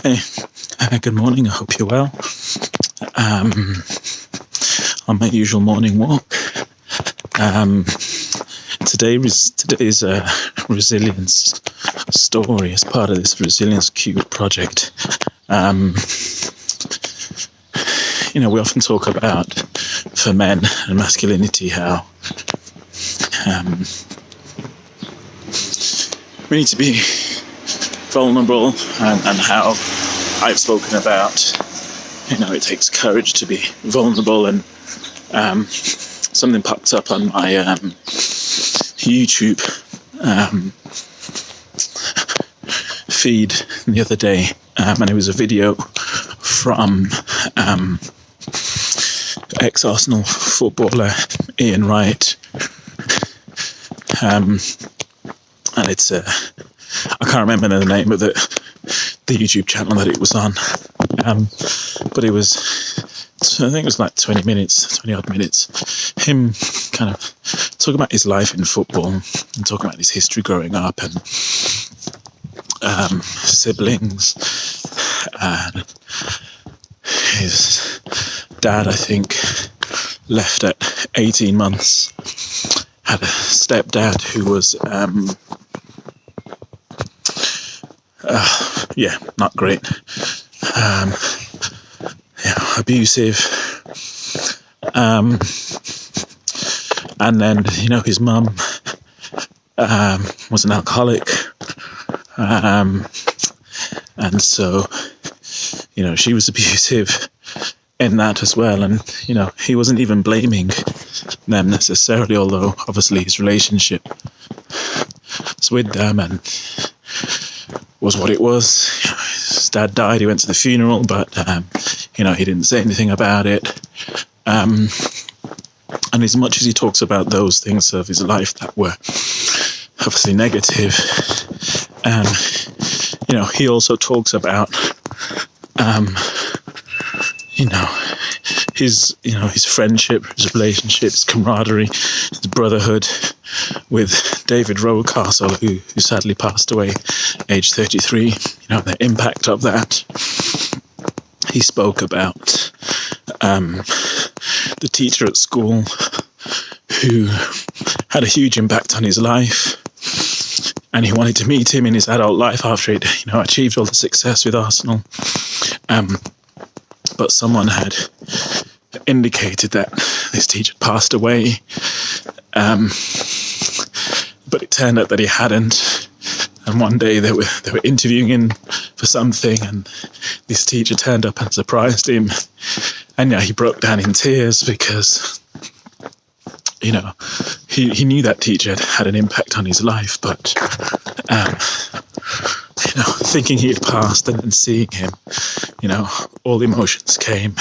Hey, good morning. I hope you're well. On my usual morning walk. Today's a resilience story as part of this Resilience Cube project. We often talk about, for men and masculinity, how we need to be vulnerable, and how I've spoken about, it takes courage to be vulnerable, and something popped up on my YouTube feed the other day, and it was a video from ex-Arsenal footballer Ian Wright, and it's I can't remember the name of the YouTube channel that it was on, but it was, I think it was like 20 odd minutes, him kind of talking about his life in football and talking about his history growing up and siblings, and his dad, I think, left at 18 months, had a stepdad who was not great, abusive, and then his mum was an alcoholic, and so she was abusive in that as well, and he wasn't even blaming them necessarily, although obviously his relationship was with them and was what it was. His dad died, he went to the funeral, but he didn't say anything about it, and as much as he talks about those things of his life that were obviously negative, he also talks about his friendship, his relationship, his camaraderie, his brotherhood with David Rowcastle, who sadly passed away age 33, the impact of that. He spoke about the teacher at school who had a huge impact on his life, and he wanted to meet him in his adult life after he'd achieved all the success with Arsenal, but someone had indicated that this teacher passed away, but it turned out that he hadn't. And one day they were interviewing him for something, and this teacher turned up and surprised him, and he broke down in tears because he knew that teacher had an impact on his life, but thinking he had passed and then seeing him, all the emotions came,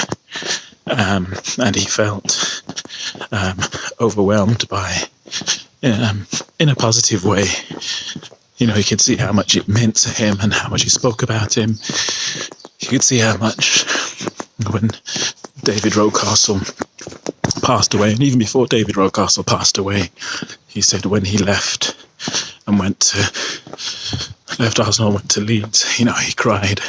and he felt overwhelmed by, in a positive way. He could see how much it meant to him and how much he spoke about him. He could see how much when David Rowcastle passed away, and even before David Rowcastle passed away, he said when he left and left Arsenal, went to Leeds, he cried.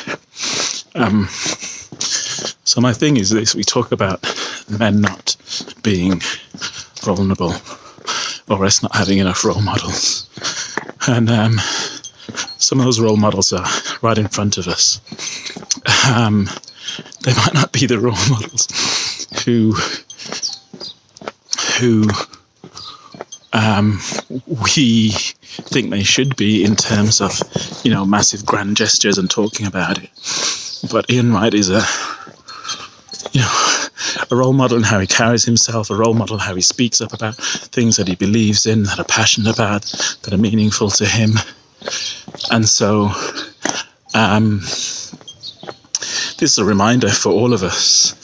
So my thing is this: we talk about men not being vulnerable, or us not having enough role models, and some of those role models are right in front of us. They might not be the role models who we think they should be in terms of massive grand gestures and talking about it, but Ian Wright is a role model in how he carries himself, a role model in how he speaks up about things that he believes in, that are passionate about, that are meaningful to him. And so this is a reminder for all of us,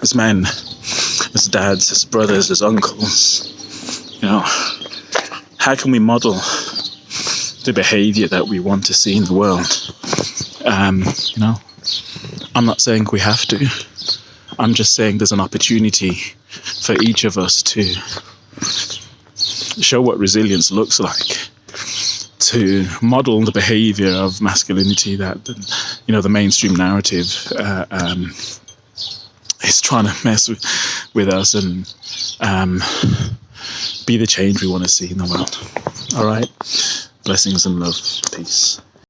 as men, as dads, as brothers, as uncles, how can we model the behaviour that we want to see in the world? I'm not saying we have to. I'm just saying there's an opportunity for each of us to show what resilience looks like, to model the behavior of masculinity that, you know, the mainstream narrative is trying to mess with us and be the change we want to see in the world. All right. Blessings and love. Peace.